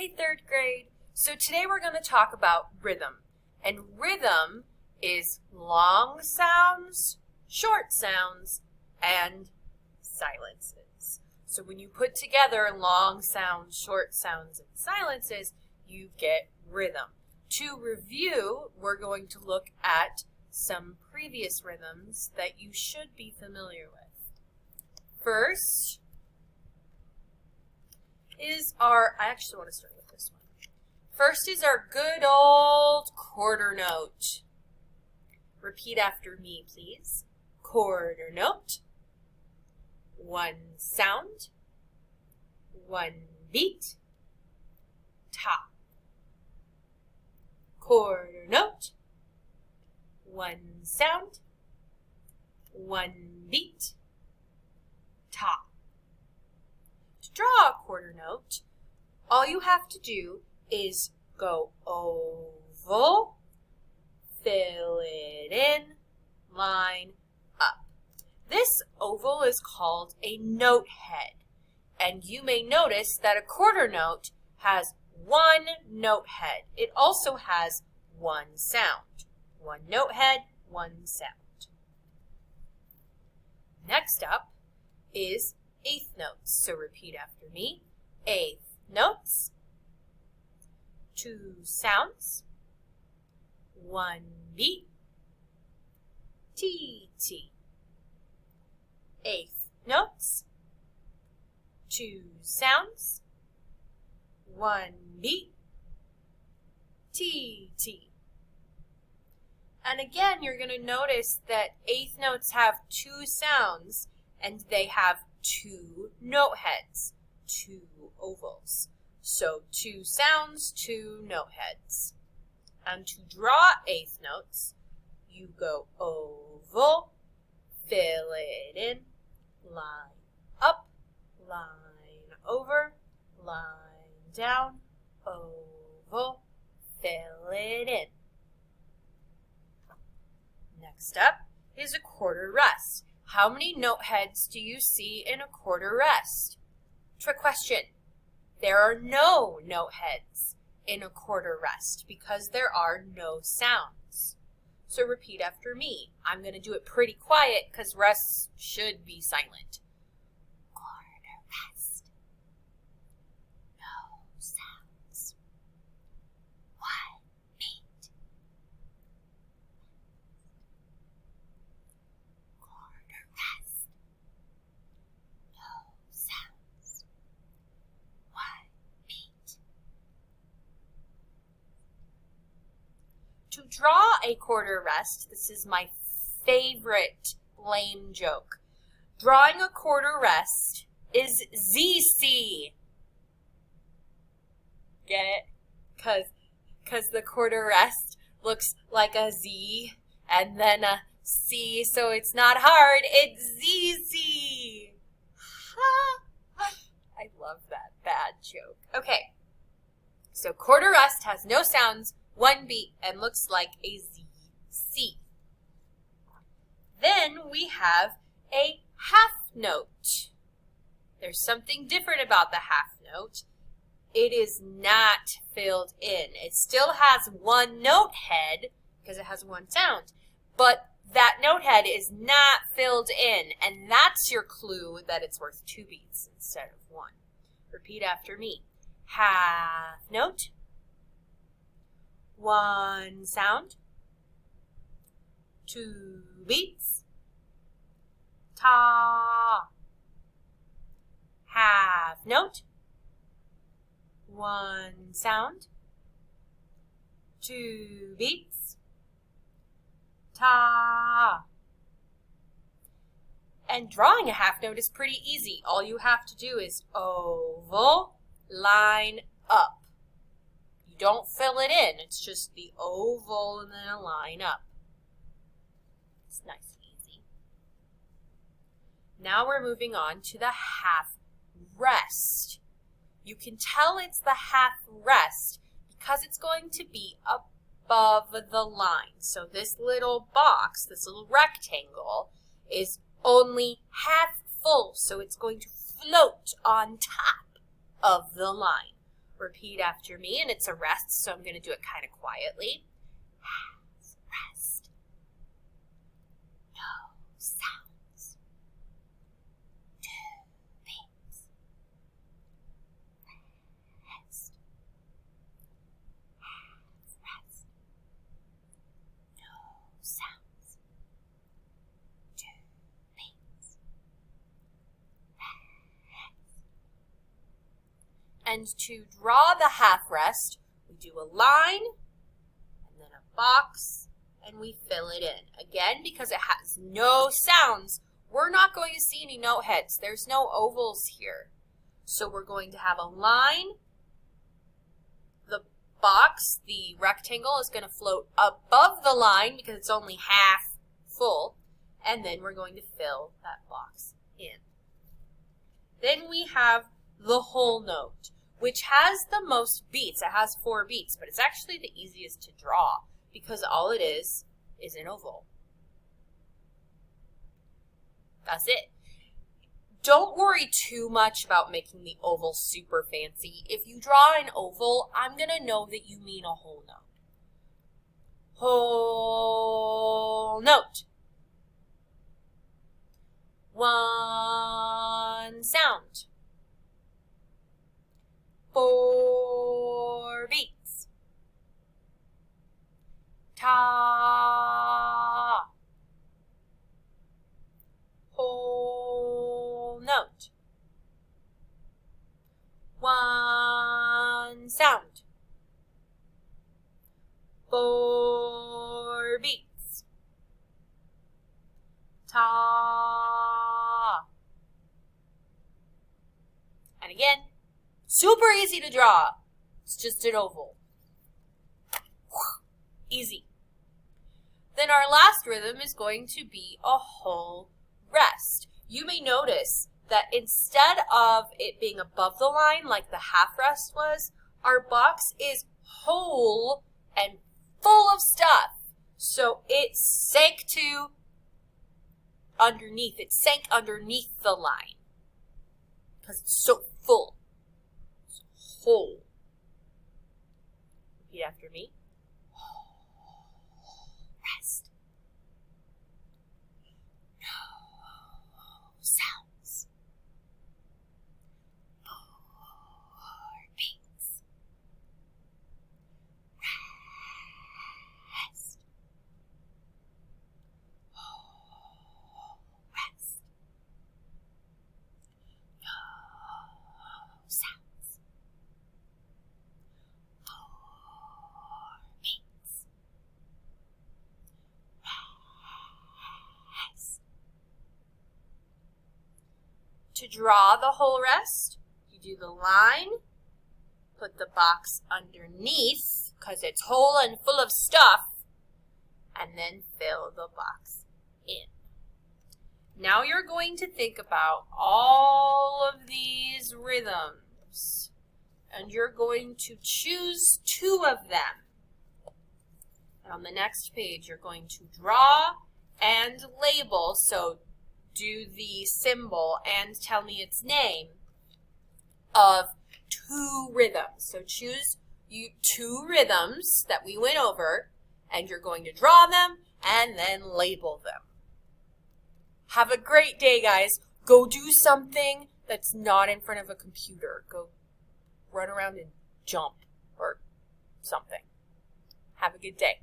Hey, third grade. So today we're going to talk about rhythm. And rhythm is long sounds, short sounds, and silences. So when you put together long sounds, short sounds, and silences, you get rhythm. To review, we're going to look at some previous rhythms that you should be familiar with. First is I actually want to start with this one. First is our good old quarter note. Repeat after me, please. Quarter note. One sound. One beat. Ta. Quarter note. One sound. One beat. Ta. To draw a quarter note, all you have to do is go oval, fill it in, line up. This oval is called a note head, and you may notice that a quarter note has one note head. It also has one sound. One note head, one sound. Next up is eighth notes. So repeat after me. Eighth notes. Two sounds. One beat. T, T. Eighth notes. Two sounds. One beat. T, T. And again, you're going to notice that eighth notes have two sounds and they have two note heads, two ovals. So two sounds, two note heads. And to draw eighth notes, you go oval, fill it in, line up, line over, line down, oval, fill it in. Next up is a quarter rest. How many note heads do you see in a quarter rest? Trick question. There are no note heads in a quarter rest because there are no sounds. So repeat after me. I'm going to do it pretty quiet because rests should be silent. Quarter rest. No sounds. One beat. Quarter rest. No sounds. One beat. To draw a quarter rest, this is my favorite lame joke. Drawing a quarter rest is ZC. Get it? Because the quarter rest looks like a Z and then a C, so it's not hard. It's ZC. I love that bad joke. Okay, so quarter rest has no sounds, one beat, and looks like a Z-C. Then we have a half note. There's something different about the half note. It is not filled in. It still has one note head because it has one sound, but that note head is not filled in, and that's your clue that it's worth two beats instead of one. Repeat after me. Half note. One sound. Two beats. Ta. Half note. One sound. Two beats. Ta. And drawing a half note is pretty easy. All you have to do is oval, line up. You don't fill it in. It's just the oval and then a line up. It's nice and easy. Now we're moving on to the half rest. You can tell it's the half rest because it's going to be above the line. So this little box, this little rectangle, is only half full, so it's going to float on top of the line. Repeat after me, and it's a rest, so I'm going to do it kind of quietly. Half rest. No sounds. 2 beats. Rest. Half rest. No sounds. 2 beats. And to draw the half rest, we do a line and then a box and we fill it in. Again, because it has no sounds, we're not going to see any note heads. There's no ovals here. So we're going to have a line. The box, the rectangle, is going to float above the line because it's only half full. And then we're going to fill that box in. Then we have the whole note, which has the most beats. It has 4 beats, but it's actually the easiest to draw because all it is an oval. That's it. Don't worry too much about making the oval super fancy. If you draw an oval, I'm going to know that you mean a whole note. Whole note. 1 sound. 4 beats. Ta. Whole note. 1 sound. 4 beats. Ta. And again. Super easy to draw. It's just an oval. Easy. Then our last rhythm is going to be a whole rest. You may notice that instead of it being above the line like the half rest was, our box is whole and full of stuff. So it sank to underneath. It sank underneath the line because it's so full. Whole. Repeat after me. Rest. No sounds. 4 beats. Rest. Rest. No sounds. 4 beats. Rest. To draw the whole rest, you do the line, put the box underneath because it's whole and full of stuff, and then fill the box in. Now you're going to think about all of these rhythms, and you're going to choose 2 of them. And on the next page, you're going to draw and label, so do the symbol and tell me its name of 2 rhythms. So choose 2 rhythms that we went over, and you're going to draw them and then label them. Have a great day, guys. Go do something that's not in front of a computer. Go run around and jump or something. Have a good day.